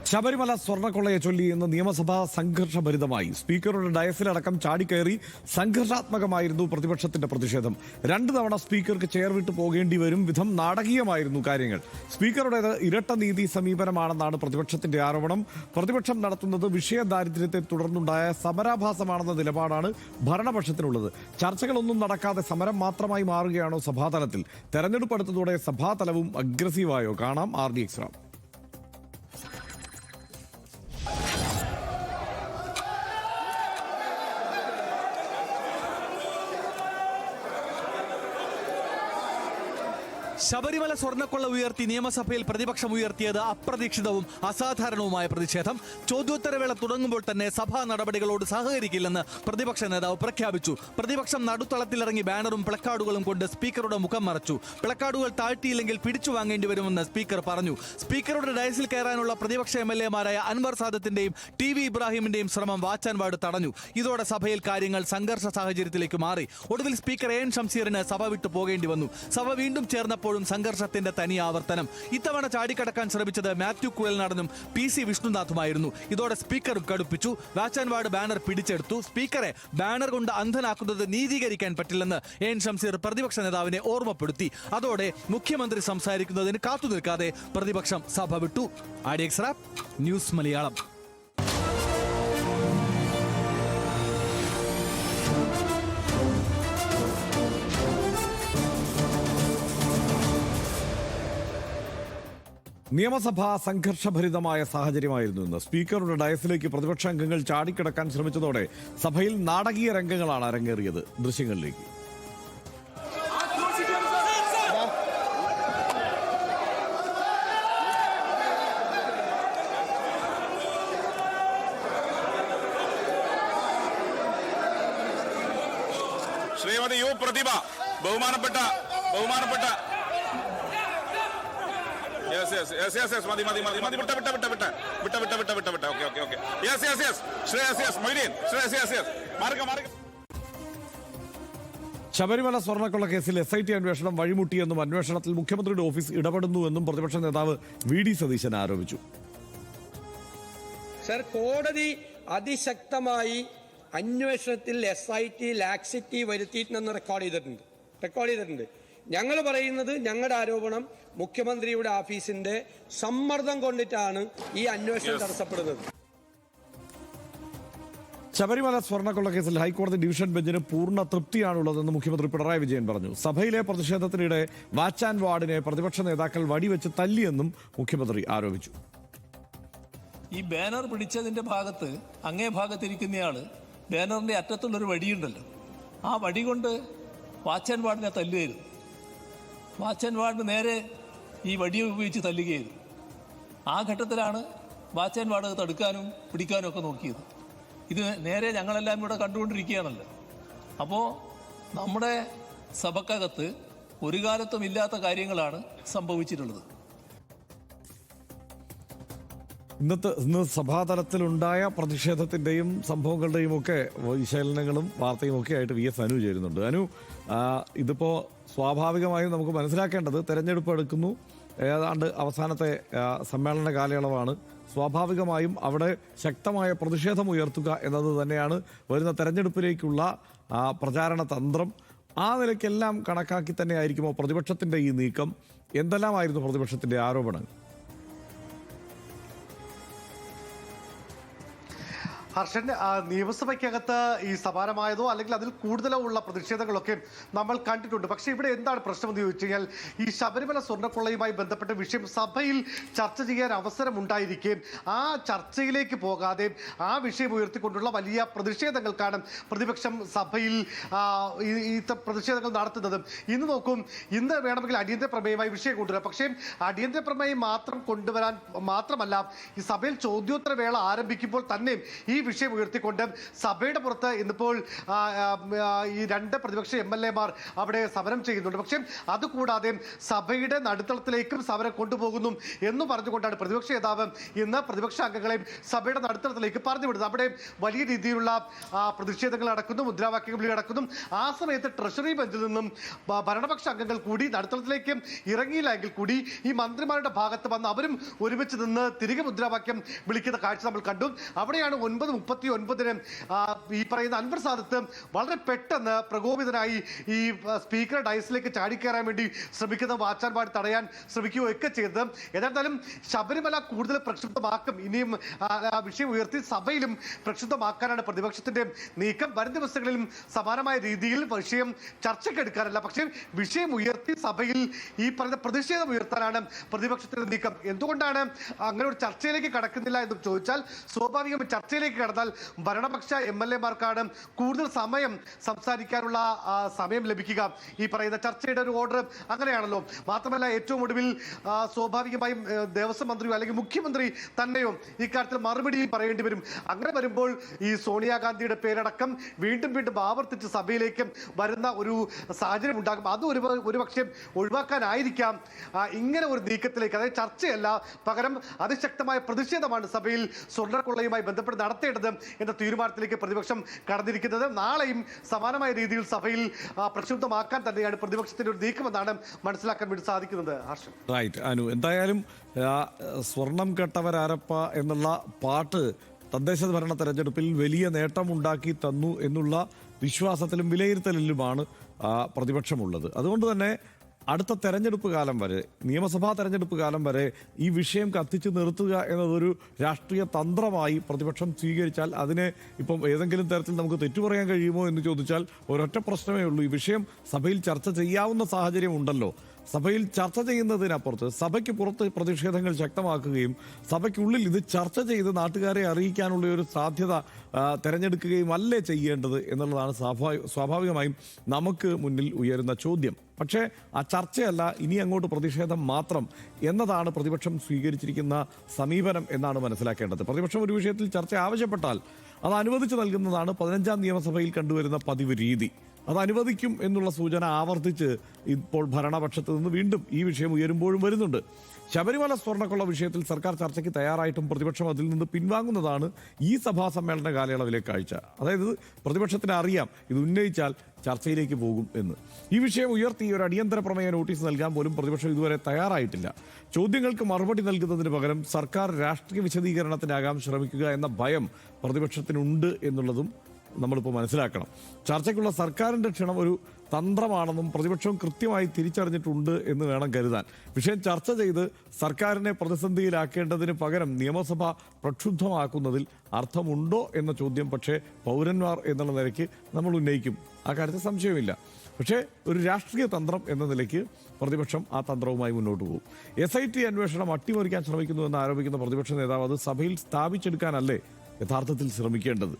ശബരിമല സ്വർണ്ണക്കൊള്ളയെ ചൊല്ലി ഇന്ന് നിയമസഭ സംഘർഷഭരിതമായി. സ്പീക്കറുടെ ഡയസിലടക്കം ചാടിക്കയറി സംഘർഷാത്മകമായിരുന്നു പ്രതിപക്ഷത്തിന്റെ പ്രതിഷേധം. 2 തവണ സ്പീക്കർക്ക് ചെയർ വിട്ടു പോകേണ്ടി വരും വിധം നാടകീയമായിരുന്നു കാര്യങ്ങൾ. സ്പീക്കറുടേത് ഇരട്ട നീതി സമീപനമാണെന്നാണ് പ്രതിപക്ഷത്തിന്റെ ആരോപണം. പ്രതിപക്ഷം നടത്തുന്നത് വിഷയ ദാരിദ്ര്യത്തെ തുടർന്നുണ്ടായ സമരാഭാസമാണെന്ന നിലപാടാണ് ഭരണപക്ഷത്തിനുള്ളത്. ചർച്ചകളൊന്നും നടക്കാതെ സമരം മാത്രമായി മാറുകയാണോ സഭാതലത്തിൽ? തെരഞ്ഞെടുപ്പ് അടുത്തതോടെ സഭാതലവും അഗ്രസീവായോ? കാണാം RDX റാം. ശബരിമല സ്വർണ്ണക്കൊള്ള ഉയർത്തി നിയമസഭയിൽ പ്രതിപക്ഷം ഉയർത്തിയത് അപ്രതീക്ഷിതവും അസാധാരണവുമായ പ്രതിഷേധം. ചോദ്യോത്തരവേള തുടങ്ങുമ്പോൾ തന്നെ സഭാ നടപടികളോട് സഹകരിക്കില്ലെന്ന് പ്രതിപക്ഷ നേതാവ് പ്രഖ്യാപിച്ചു. പ്രതിപക്ഷം നടുത്തളത്തിലിറങ്ങി ബാനറും പ്ലക്കാർഡുകളും കൊണ്ട് സ്പീക്കറുടെ മുഖം മറച്ചു. പ്ലക്കാർഡുകൾ താഴ്ത്തിയില്ലെങ്കിൽ പിടിച്ചു വാങ്ങേണ്ടി വരുമെന്ന് സ്പീക്കർ പറഞ്ഞു. സ്പീക്കറുടെ ഡയസിൽ കയറാനുള്ള പ്രതിപക്ഷ MLA-മാരായ അൻവർ സാദത്തിന്റെയും TV ഇബ്രാഹിമിന്റെയും ശ്രമം വാച്ച് ആൻഡ് വാർഡ് തടഞ്ഞു. ഇതോടെ സഭയിൽ കാര്യങ്ങൾ സംഘർഷ സാഹചര്യത്തിലേക്ക് മാറി. ഒടുവിൽ സ്പീക്കർ AN ഷംസീറിന് സഭ വിട്ടു പോകേണ്ടി വന്നു. സഭ വീണ്ടും ചേർന്നപ്പോഴും സംഘർഷത്തിന്റെ തനി ആവർത്തനം. ഇത്തവണ ചാടിക്കടക്കാൻ ശ്രമിച്ചത് മാത്യു കുഴൽനാടനും PC വിഷ്ണുനാഥുമായിരുന്നു. ഇതോടെ സ്പീക്കറും കടുപ്പിച്ചു. വാച്ച് ആൻഡ് വാർഡ് ബാനർ പിടിച്ചെടുത്തു. സ്പീക്കറെ ബാനർ കൊണ്ട് അന്ധനാക്കുന്നത് നീതീകരിക്കാൻ പറ്റില്ലെന്ന് AN ഷംസീർ പ്രതിപക്ഷ നേതാവിനെ ഓർമ്മപ്പെടുത്തി. അതോടെ മുഖ്യമന്ത്രി സംസാരിക്കുന്നതിന് കാത്തുനിൽക്കാതെ പ്രതിപക്ഷം സഭ വിട്ടു. RDX rap, news Malayalam. നിയമസഭ സംഘർഷഭരിതമായ സാഹചര്യമായിരുന്നു ഇന്ന്. സ്പീക്കറുടെ ഡയസിലേക്ക് പ്രതിപക്ഷ അംഗങ്ങൾ ചാടിക്കിടക്കാൻ ശ്രമിച്ചതോടെ സഭയിൽ നാടകീയ രംഗങ്ങളാണ് അരങ്ങേറിയത്. ദൃശ്യങ്ങളിലേക്ക്. ശ്രീമതി യു പ്രതിഭ, ബഹുമാനപ്പെട്ട ശബരിമല സ്വർണ്ണക്കൊള്ള കേസിൽ SIT അന്വേഷണം വഴിമുട്ടിയെന്നും അന്വേഷണത്തിൽ മുഖ്യമന്ത്രിയുടെ ഓഫീസ് ഇടപെടുന്നുവെന്നും പ്രതിപക്ഷ നേതാവ് VD സതീശൻ ആരോപിച്ചു. സർ, കോടതി അതിശക്തമായി അന്വേഷണത്തിൽ SIT ലാക്സിറ്റി വരുത്തിയിട്ടുണ്ടെന്ന് റെക്കോർഡ് ചെയ്തിട്ടുണ്ട്. ഞങ്ങൾ പറയുന്നത്, ഞങ്ങളുടെ ആരോപണം മുഖ്യമന്ത്രിയുടെ ഓഫീസിന്റെ സമ്മർദ്ദം കൊണ്ടിട്ടാണ് ഈ അന്വേഷണം തടസ്സപ്പെടുന്നത്. ശബരിമല സ്വർണ്ണക്കൊള്ള കേസിൽ ഹൈക്കോടതി ഡിവിഷൻ ബെഞ്ചിന് പൂർണ്ണ തൃപ്തിയാണുള്ളതെന്ന് മുഖ്യമന്ത്രി പിണറായി വിജയൻ പറഞ്ഞു. സഭയിലെ പ്രതിഷേധത്തിനിടെ വാച്ച് ആൻഡ് വാർഡിനെ പ്രതിപക്ഷ നേതാക്കൾ വടിവെച്ച് തല്ലിയെന്നും മുഖ്യമന്ത്രി ആരോപിച്ചു. ഈ ബാനർ പിടിച്ചതിന്റെ ഭാഗത്ത്, അങ്ങേ ഭാഗത്തിരിക്കുന്നയാള് ബാനറിന്റെ അറ്റത്തുള്ളൊരു വടിയുണ്ടല്ലോ, ആ വടി കൊണ്ട് വാച്ച് ആൻഡ് വാർഡിനെ തല്ലുകയായിരുന്നു. വാച്ച് ആൻഡ് വാർഡ് നേരെ ഈ വടി ഉപയോഗിച്ച് തല്ലുകയായിരുന്നു. ആ ഘട്ടത്തിലാണ് വാച്ച് ആൻഡ് വാർഡ് തടുക്കാനും പിടിക്കാനും ഒക്കെ നോക്കിയത്. ഇത് നേരെ ഞങ്ങളെല്ലാം ഇവിടെ കണ്ടുകൊണ്ടിരിക്കുകയാണല്ലോ. അപ്പോൾ നമ്മുടെ സഭക്കകത്ത് ഒരു കാലത്തും ഇല്ലാത്ത കാര്യങ്ങളാണ് സംഭവിച്ചിട്ടുള്ളത്. ഇന്ന് സഭാതലത്തിലുണ്ടായ പ്രതിഷേധത്തിന്റെയും സംഭവങ്ങളുടെയും ഒക്കെ വിശകലനങ്ങളും വാർത്തയും ഒക്കെ ആയിട്ട് VS അനു ചേരുന്നുണ്ട്. അനു, ഇതിപ്പോ സ്വാഭാവികമായും നമുക്ക് മനസ്സിലാക്കേണ്ടത്, തെരഞ്ഞെടുപ്പ് എടുക്കുന്നു, ഏതാണ്ട് അവസാനത്തെ സമ്മേളന കാലയളവാണ്. സ്വാഭാവികമായും അവിടെ ശക്തമായ പ്രതിഷേധം ഉയർത്തുക എന്നത് തന്നെയാണ് വരുന്ന തെരഞ്ഞെടുപ്പിലേക്കുള്ള പ്രചാരണ തന്ത്രം. ആ നിലയ്ക്കെല്ലാം കണക്കാക്കി തന്നെ ആയിരിക്കുമോ പ്രതിപക്ഷത്തിന്റെ ഈ നീക്കം? എന്തെല്ലാമായിരുന്നു പ്രതിപക്ഷത്തിന്റെ ആരോപണങ്ങൾ? ഹർഷൻ, നിയമസഭയ്ക്കകത്ത് ഈ സമാനമായതോ അല്ലെങ്കിൽ അതിൽ കൂടുതലോ ഉള്ള പ്രതിഷേധങ്ങളൊക്കെ നമ്മൾ കണ്ടിട്ടുണ്ട്. പക്ഷേ ഇവിടെ എന്താണ് പ്രശ്നമെന്ന് ചോദിച്ചു കഴിഞ്ഞാൽ, ഈ ശബരിമല സ്വർണ്ണക്കൊള്ളയുമായി ബന്ധപ്പെട്ട വിഷയം സഭയിൽ ചർച്ച ചെയ്യാൻ അവസരം ഉണ്ടായിരിക്കെ ആ ചർച്ചയിലേക്ക് പോകാതെ ആ വിഷയം ഉയർത്തിക്കൊണ്ടുള്ള വലിയ പ്രതിഷേധങ്ങൾക്കാണ് പ്രതിപക്ഷം സഭയിൽ ഈ പ്രതിഷേധങ്ങൾ നടത്തുന്നത്. ഇന്ന് നോക്കും, ഇന്ന് വേണമെങ്കിൽ അടിയന്തര പ്രമേയമായി വിഷയം കൊണ്ടുവരാം. പക്ഷേ അടിയന്തര പ്രമേയം മാത്രം കൊണ്ടുവരാൻ മാത്രമല്ല, ഈ സഭയിൽ ചോദ്യോത്തര വേള ആരംഭിക്കുമ്പോൾ തന്നെ ഈ വിഷയം ഉയർത്തിക്കൊണ്ട് സഭയുടെ പുറത്ത് ഇന്നിപ്പോൾ ഈ രണ്ട് പ്രതിപക്ഷ MLA-മാർ അവിടെ സമരം ചെയ്യുന്നുണ്ട്. പക്ഷേ അതുകൂടാതെ സഭയുടെ നടുത്തളത്തിലേക്കും സമരം കൊണ്ടുപോകുന്നു എന്ന് പറഞ്ഞുകൊണ്ടാണ് പ്രതിപക്ഷ നേതാവ് ഇന്ന് പ്രതിപക്ഷ അംഗങ്ങളെ സഭയുടെ നടുത്തളത്തിലേക്ക് പറഞ്ഞു വിടുന്നത്. അവിടെ വലിയ രീതിയിലുള്ള പ്രതിഷേധങ്ങൾ നടക്കുന്നു, മുദ്രാവാക്യങ്ങൾ നടക്കുന്നു. ആ സമയത്ത് ട്രഷറി ബെഞ്ചിൽ നിന്നും ഭരണപക്ഷ അംഗങ്ങൾ കൂടി നടുത്തളത്തിലേക്ക് ഇറങ്ങിയില്ലെങ്കിൽ കൂടി ഈ മന്ത്രിമാരുടെ ഭാഗത്ത് വന്ന് അവരും ഒരുമിച്ച് നിന്ന് തിരികെ മുദ്രാവാക്യം വിളിക്കുന്ന കാഴ്ച നമ്മൾ കണ്ടു. അവിടെയാണ് 9:39 ഈ പറയുന്ന അൻവർ സാദത്ത് വളരെ പെട്ടെന്ന് പ്രകോപിതനായി ഈ സ്പീക്കർ ഡയസിലേക്ക് ചാടിക്കയറാൻ വേണ്ടി ശ്രമിക്കുന്ന വാച്ചാൻപാട് തടയാൻ ശ്രമിക്കുകയൊക്കെ ചെയ്തത്. ഏതായാലും ശബരിമല കൂടുതൽ പ്രക്ഷുബ്ധമാക്കും, ഇനിയും വിഷയം ഉയർത്തി സഭയിലും പ്രക്ഷുബ്ധമാക്കാനാണ് പ്രതിപക്ഷത്തിന്റെ നീക്കം. വരും ദിവസങ്ങളിലും സമാനമായ രീതിയിൽ വിഷയം ചർച്ചയ്ക്കെടുക്കാനല്ല, പക്ഷേ വിഷയം ഉയർത്തി സഭയിൽ ഈ പറയുന്ന പ്രതിഷേധം ഉയർത്താനാണ് പ്രതിപക്ഷത്തിന്റെ നീക്കം. എന്തുകൊണ്ടാണ് അങ്ങനെ ഒരു ചർച്ചയിലേക്ക് കടക്കുന്നില്ല എന്ന് ചോദിച്ചാൽ, സ്വാഭാവികം ചർച്ചയിലേക്ക് കടന്നാൽ ഭരണപക്ഷ MLA-മാർക്കാണ് കൂടുതൽ സമയം സംസാരിക്കാനുള്ള സമയം ലഭിക്കുക. ഈ പറയുന്ന ചർച്ചയുടെ ഒരു ഓർഡർ അങ്ങനെയാണല്ലോ. മാത്രമല്ല ഏറ്റവും ഒടുവിൽ സ്വാഭാവികമായും ദേവസ്വം മന്ത്രിയോ അല്ലെങ്കിൽ മുഖ്യമന്ത്രി തന്നെയോ ഇക്കാര്യത്തിൽ മറുപടി പറയേണ്ടി വരും. അങ്ങനെ വരുമ്പോൾ ഈ സോണിയാഗാന്ധിയുടെ പേരടക്കം വീണ്ടും വീണ്ടും ആവർത്തിച്ച് സഭയിലേക്ക് വരുന്ന ഒരു സാഹചര്യം ഉണ്ടാകും. അത് ഒരുപക്ഷെ ഒഴിവാക്കാനായിരിക്കാം ഇങ്ങനെ ഒരു നീക്കത്തിലേക്ക്, അതായത് ചർച്ചയല്ല, പകരം അതിശക്തമായ പ്രതിഷേധമാണ് സഭയിൽ സ്വർണ്ണക്കൊള്ളയുമായി ബന്ധപ്പെട്ട് നടത്തേണ്ടത് എന്ന തീരുമാനത്തിലേക്ക് പ്രതിപക്ഷം കടന്നിരിക്കുന്നത്. നാളെയും സമാനമായ രീതിയിൽ സഭയിൽ പ്രക്ഷുബ്ധമാക്കാൻ തന്നെയാണ് പ്രതിപക്ഷത്തിന്റെ ഒരു നീക്കമെന്നാണ് മനസ്സിലാക്കാൻ വേണ്ടി സാധിക്കുന്നത്. ഹർഷൻ, റൈറ്റ് അനു, എന്തായാലും സ്വർണം കെട്ടവരാരപ്പ എന്നുള്ള പാട്ട് തദ്ദേശ ഭരണ തെരഞ്ഞെടുപ്പിൽ വലിയ നേട്ടമുണ്ടാക്കി തന്നു എന്നുള്ള വിശ്വാസത്തിലും വിലയിരുത്തലിലുമാണ് പ്രതിപക്ഷമുള്ളത്. അതുകൊണ്ട് തന്നെ അടുത്ത തെരഞ്ഞെടുപ്പ് കാലം വരെ, നിയമസഭാ തെരഞ്ഞെടുപ്പ് കാലം വരെ ഈ വിഷയം കത്തിച്ചു നിർത്തുക എന്നതൊരു രാഷ്ട്രീയ തന്ത്രമായി പ്രതിപക്ഷം സ്വീകരിച്ചാൽ അതിനെ ഇപ്പം ഏതെങ്കിലും തരത്തിൽ നമുക്ക് തെറ്റു പറയാൻ കഴിയുമോ എന്ന് ചോദിച്ചാൽ ഒരൊറ്റ പ്രശ്നമേ ഉള്ളൂ. ഈ വിഷയം സഭയിൽ ചർച്ച ചെയ്യാവുന്ന സാഹചര്യം ഉണ്ടല്ലോ. സഭയിൽ ചർച്ച ചെയ്യുന്നതിനപ്പുറത്ത് സഭയ്ക്ക് പുറത്ത് പ്രതിഷേധങ്ങൾ ശക്തമാക്കുകയും സഭയ്ക്കുള്ളിൽ ഇത് ചർച്ച ചെയ്ത് നാട്ടുകാരെ അറിയിക്കാനുള്ള ഒരു സാധ്യത തിരഞ്ഞെടുക്കുകയും അല്ലേ ചെയ്യേണ്ടത് എന്നുള്ളതാണ് സ്വാഭാവികമായും നമുക്ക് മുന്നിൽ ഉയരുന്ന ചോദ്യം. പക്ഷേ ആ ചർച്ചയല്ല, ഇനി അങ്ങോട്ട് പ്രതിഷേധം മാത്രം എന്നതാണ് പ്രതിപക്ഷം സ്വീകരിച്ചിരിക്കുന്ന സമീപനം എന്നാണ് മനസ്സിലാക്കേണ്ടത്. പ്രതിപക്ഷം ഒരു വിഷയത്തിൽ ചർച്ച ആവശ്യപ്പെട്ടാൽ അത് അനുവദിച്ചു നൽകുന്നതാണ് 15ാം നിയമസഭയിൽ കണ്ടുവരുന്ന പതിവ് രീതി. അത് അനുവദിക്കും എന്നുള്ള സൂചന ആവർത്തിച്ച് ഇപ്പോൾ ഭരണപക്ഷത്ത് നിന്ന് വീണ്ടും ഈ വിഷയം ഉയരുമ്പോഴും വരുന്നുണ്ട്. ശബരിമല സ്വർണ്ണക്കൊള്ള വിഷയത്തിൽ സർക്കാർ ചർച്ചയ്ക്ക് തയ്യാറായിട്ടും പ്രതിപക്ഷം അതിൽ നിന്ന് പിൻവാങ്ങുന്നതാണ് ഈ സഭാ സമ്മേളന കാലയളവിലെ കാഴ്ച. അതായത് പ്രതിപക്ഷത്തിന് അറിയാം ഇത് ഉന്നയിച്ചാൽ ചർച്ചയിലേക്ക് പോകും എന്ന്. ഈ വിഷയം ഉയർത്തി ഒരു അടിയന്തര പ്രമേയ നോട്ടീസ് നൽകാൻ പോലും പ്രതിപക്ഷം ഇതുവരെ തയ്യാറായിട്ടില്ല. ചോദ്യങ്ങൾക്ക് മറുപടി നൽകുന്നതിന് പകരം സർക്കാർ രാഷ്ട്രീയ വിശദീകരണത്തിനാകാൻ ശ്രമിക്കുക എന്ന ഭയം പ്രതിപക്ഷത്തിനുണ്ട് എന്നുള്ളതും നമ്മളിപ്പോൾ മനസ്സിലാക്കണം. ചർച്ചയ്ക്കുള്ള സർക്കാരിൻ്റെ ക്ഷണം ഒരു തന്ത്രമാണെന്നും പ്രതിപക്ഷം കൃത്യമായി തിരിച്ചറിഞ്ഞിട്ടുണ്ട് എന്ന് വേണം കരുതാൻ. വിഷയം ചർച്ച ചെയ്ത് സർക്കാരിനെ പ്രതിസന്ധിയിലാക്കേണ്ടതിന് പകരം നിയമസഭ പ്രക്ഷുബ്ധമാക്കുന്നതിൽ അർത്ഥമുണ്ടോ എന്ന ചോദ്യം പക്ഷേ പൗരന്മാർ എന്നുള്ള നിലയ്ക്ക് നമ്മൾ ഉന്നയിക്കും. ആ കാര്യത്തിൽ സംശയമില്ല. പക്ഷേ ഒരു രാഷ്ട്രീയ തന്ത്രം എന്ന നിലയ്ക്ക് പ്രതിപക്ഷം ആ തന്ത്രവുമായി മുന്നോട്ട് പോകും. SIT അന്വേഷണം അട്ടിമറിക്കാൻ ശ്രമിക്കുന്നു എന്ന് ആരോപിക്കുന്ന പ്രതിപക്ഷ നേതാവ് അത് സഭയിൽ സ്ഥാപിച്ചെടുക്കാനല്ലേ യഥാർത്ഥത്തിൽ ശ്രമിക്കേണ്ടത്?